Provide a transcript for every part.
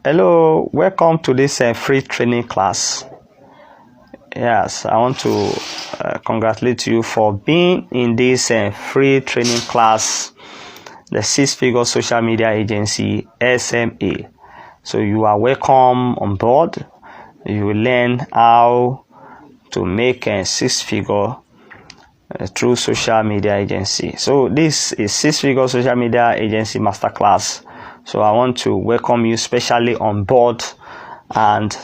Hello, welcome to this free training class. Yes, I want to congratulate you for being in this free training class, the six-figure social media agency SMA. So you are welcome on board. You will learn how to make a six-figure through social media agency. So this is six-figure social media agency masterclass. So I want to welcome you specially on board, and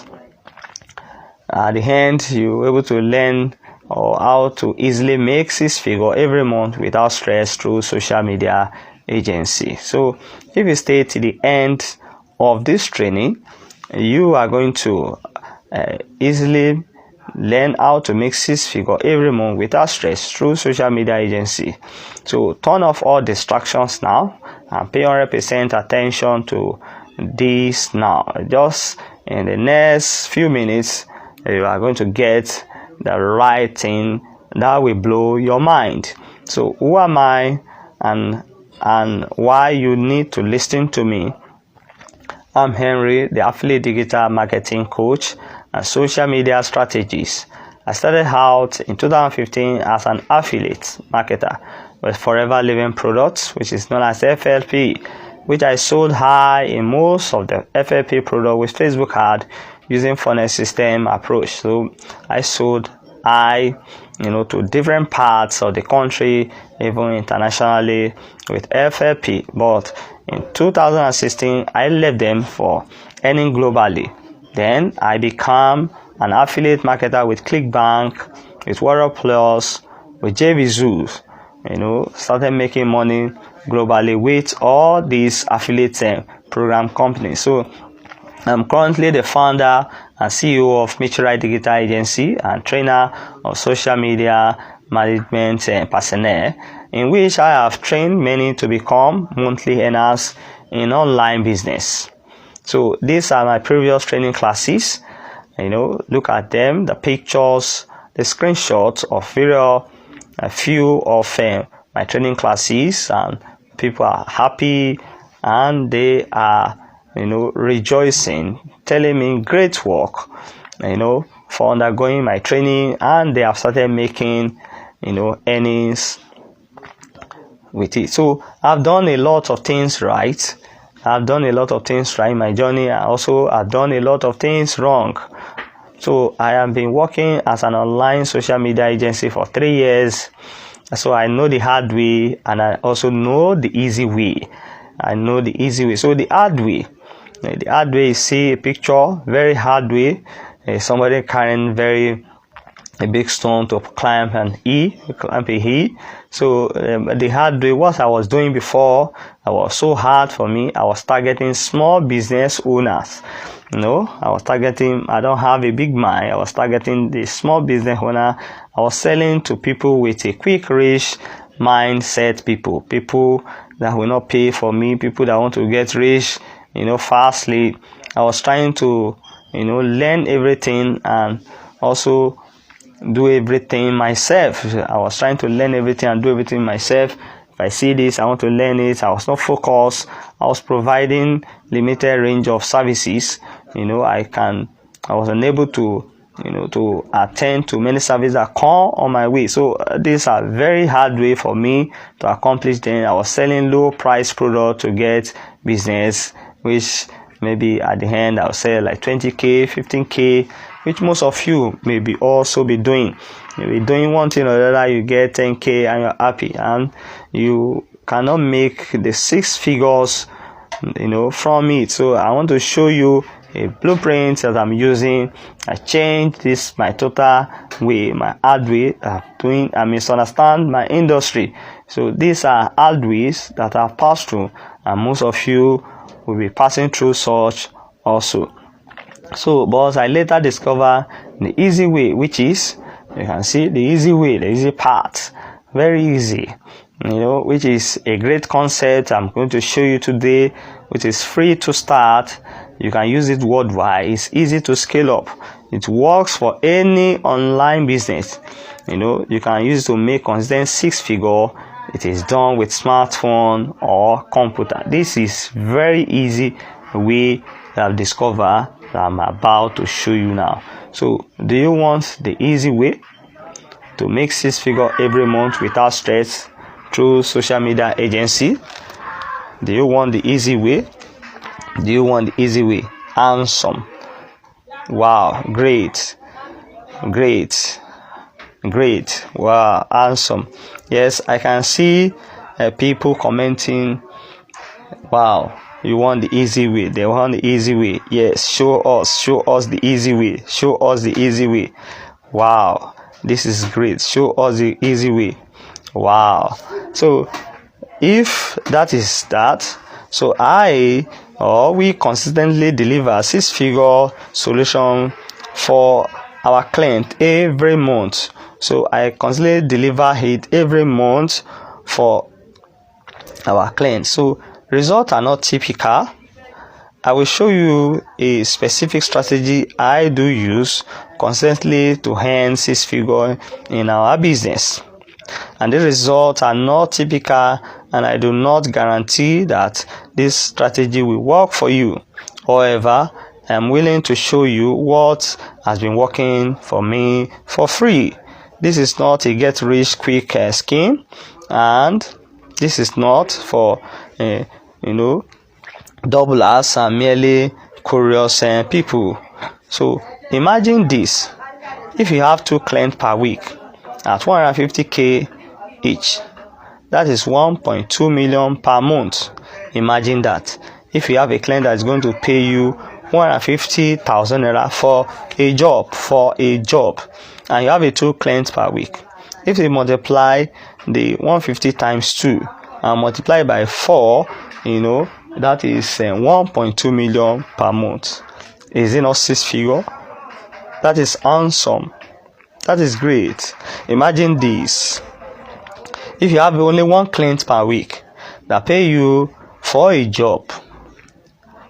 at the end you're able to learn how to easily make six-figure every month without stress through social media agency. So if you stay to the end of this training, you are going to easily learn how to make six-figure every month without stress through social media agency. So turn off all distractions now and pay 100% attention to this now. Just in the next few minutes, you are going to get the right thing that will blow your mind. So who am I and why you need to listen to me? I'm Henry, the affiliate digital marketing coach and social media strategist. I started out in 2015 as an affiliate marketer with Forever Living Products, which is known as FLP, which I sold high in most of the FLP product with Facebook ad using funnel system approach. So I sold high, to different parts of the country, even internationally with FLP. But in 2016, I left them for earning globally. Then I became an affiliate marketer with ClickBank, with Warrior Plus, with JVZoo. Started making money globally with all these affiliate program companies. So I'm currently the founder and CEO of michyritedigitalagency and trainer of social media management personnel, in which I have trained many to become monthly earners in online business. So these are my previous training classes. Look at them, the pictures, the screenshots of a few of my training classes, and people are happy and they are rejoicing, telling me great work for undergoing my training, and they have started making earnings with it. So I've done a lot of things right. I've done a lot of things right in my journey. I've done a lot of things wrong. So I have been working as an online social media agency for 3 years. So I know the hard way, and I also know the easy way. So the hard way is see a picture, very hard way. Somebody carrying a big stone to climb a hill. So the hard way, what I was doing before, it was so hard for me. I was targeting small business owners. I don't have a big mind. I was targeting the small business owner. I was selling to people with a quick rich mindset, people that will not pay for me, people that want to get rich, fastly. I was trying to, learn everything and also do everything myself. I was trying to learn everything and do everything myself. If I see this, I want to learn it. I was not focused. I was providing limited range of services. I was unable to attend to many services that come on my way. So these are very hard way for me to accomplish them. I was selling low price product to get business, which maybe at the end I'll sell like 20k, 15k, which most of you maybe also be doing. You'll be doing one thing or the other, you get 10k and you're happy, and you cannot make the six figures from it. So I want to show you a blueprint that I'm using. I changed this my total way, my hard way of doing. I misunderstand my industry. So these are hard ways that I've passed through, and most of you will be passing through such also. So but I later discovered the easy way, which is, you can see the easy way, the easy part, very easy, which is a great concept I'm going to show you today, which is free to start. You can use it worldwide. It's easy to scale up. It works for any online business. You can use it to make consistent six-figure. It is done with smartphone or computer. This is very easy way have discovered that I'm about to show you now. So do you want the easy way to make 6 figures every month without stress through social media agency? Do you want the easy way? Do you want the easy way? Handsome. Wow, great. Wow, handsome. Yes, I can see people commenting, wow, you want the easy way. They want the easy way. Yes, show us the easy way. Show us the easy way. Wow, this is great. Show us the easy way. Wow. So if that is that, so we consistently deliver 6-figure solution for our client every month. So I consistently deliver it every month for our clients. So results are not typical. I will show you a specific strategy I do use consistently to earn 6 figures in our business. And the results are not typical, and I do not guarantee that this strategy will work for you. However, I am willing to show you what has been working for me for free. This is not a get rich quick scheme, and this is not for doublers and merely curious people. So imagine this: if you have 2 clients per week at 150k each, that is 1.2 million per month. Imagine that. If you have a client that is going to pay you 150,000 naira for a job, and you have a 2 clients per week, if you multiply the 150 times 2 and multiply by 4, that is 1.2 million per month. Is it not 6 figure? That is handsome. That is great. Imagine this: if you have only 1 client per week that pay you for a job,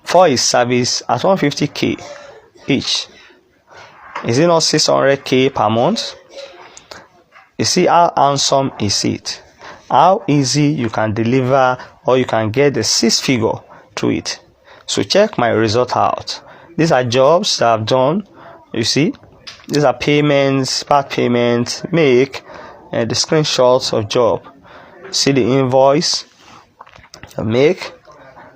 for a service at 150k each, is it not 600k per month? You see how handsome is it? How easy you can deliver, or you can get the 6 figure through it. So check my result out. These are jobs that I've done. You see, these are payments, part payments, make the screenshots of job. See the invoice, make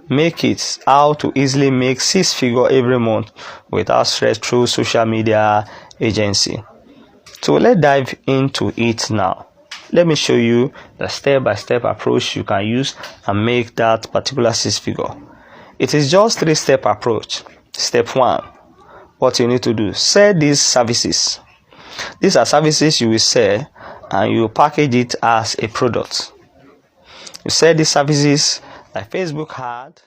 it how to easily make 6 figure every month without stress through social media agency. So let's dive into it now. Let me show you the step-by-step approach you can use and make that particular 6 figure. It is just 3-step approach. Step 1, what you need to do: sell these services. These are services you will sell, and you package it as a product. You sell these services like Facebook ad,